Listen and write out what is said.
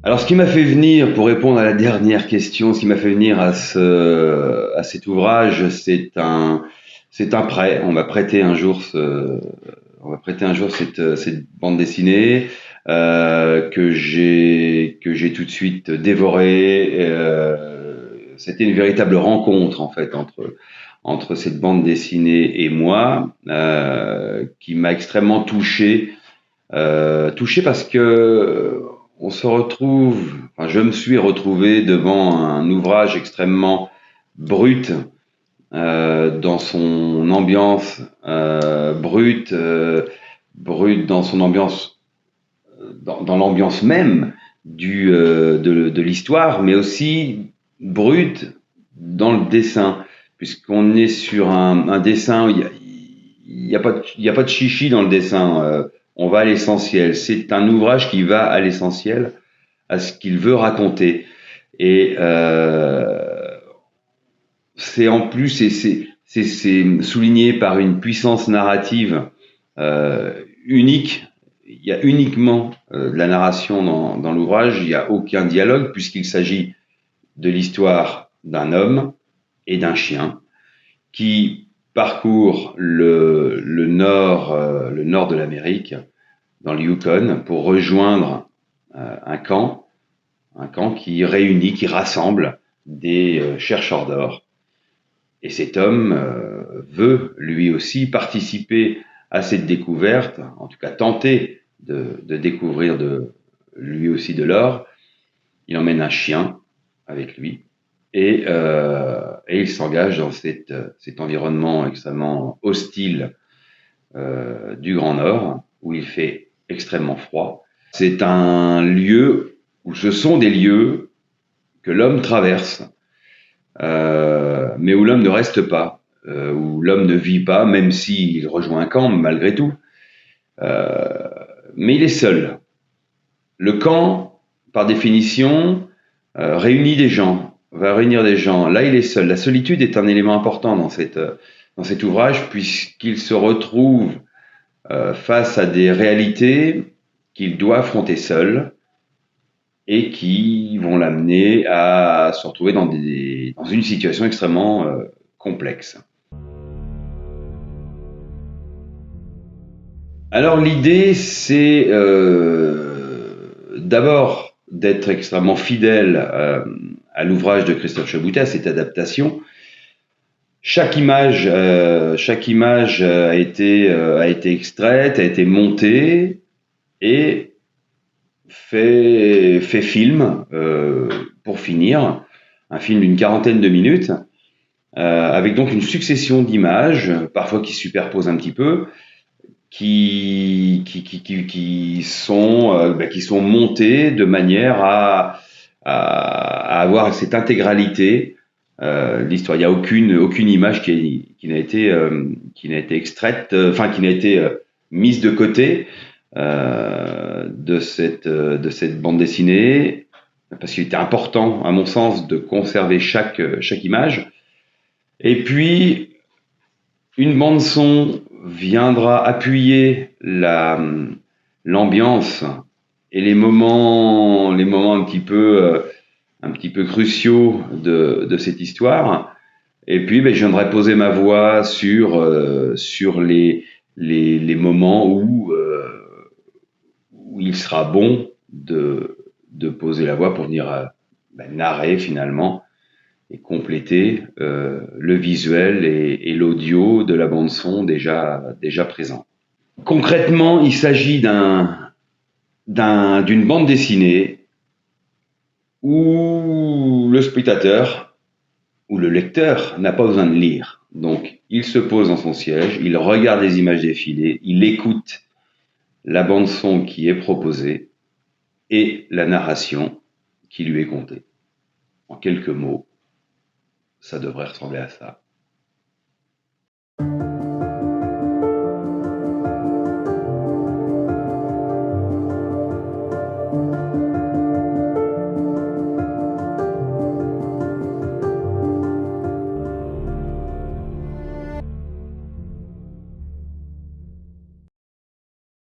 Alors, ce qui m'a fait venir, pour répondre à la dernière question, ce qui m'a fait venir à cet ouvrage, c'est un prêt. On m'a prêté un jour cette bande dessinée que j'ai tout de suite dévorée. C'était une véritable rencontre en fait entre cette bande dessinée et moi, qui m'a extrêmement touché. Touché parce que on se retrouve, enfin, je me suis retrouvé devant un ouvrage extrêmement brut dans son ambiance brute dans son ambiance, dans l'ambiance même de l'histoire, mais aussi brute dans le dessin, puisqu'on est sur un dessin où il y a pas de chichi dans le dessin. On va à l'essentiel. C'est un ouvrage qui va à l'essentiel, à ce qu'il veut raconter. Et c'est en plus, c'est souligné par une puissance narrative unique. Il y a uniquement de la narration dans l'ouvrage. Il n'y a aucun dialogue puisqu'il s'agit de l'histoire d'un homme et d'un chien qui parcourt le nord de l'Amérique, dans le Yukon, pour rejoindre un camp qui réunit, qui rassemble des chercheurs d'or. Et cet homme veut lui aussi participer à cette découverte, en tout cas tenter de découvrir lui aussi de l'or. Il emmène un chien avec lui et il s'engage dans cet environnement extrêmement hostile du Grand Nord, où il fait extrêmement froid. C'est un lieu où ce sont des lieux que l'homme traverse, mais où l'homme ne reste pas, où l'homme ne vit pas, même s'il rejoint un camp malgré tout. Euh, mais il est seul. Le camp, par définition, réunit des gens, va réunir des gens. Là, il est seul. La solitude est un élément important dans cet ouvrage, puisqu'il se retrouve face à des réalités qu'il doit affronter seul et qui vont l'amener à se retrouver dans une situation extrêmement complexe. Alors l'idée, c'est d'abord d'être extrêmement fidèle à l'ouvrage de Christophe Chaboutté, à cette adaptation. Chaque image a été extraite, a été montée et fait film pour finir, un film d'une quarantaine de minutes, avec donc une succession d'images, parfois qui se superposent un petit peu, qui sont montées de manière à avoir cette intégralité l'histoire. Il n'y a aucune image qui n'a été extraite, enfin qui n'a été mise de côté de cette bande dessinée, parce qu'il était important, à mon sens, de conserver chaque image. Et puis, une bande son viendra appuyer l'ambiance et les moments un petit peu cruciaux de cette histoire. Et puis, ben, je viendrai poser ma voix sur les moments où il sera bon de poser la voix pour venir ben, narrer finalement et compléter le visuel et l'audio de la bande son déjà présent. Concrètement, il s'agit d'une bande dessinée où le spectateur ou le lecteur n'a pas besoin de lire. Donc, il se pose dans son siège, il regarde les images défiler, il écoute la bande son qui est proposée et la narration qui lui est contée. En quelques mots, ça devrait ressembler à ça.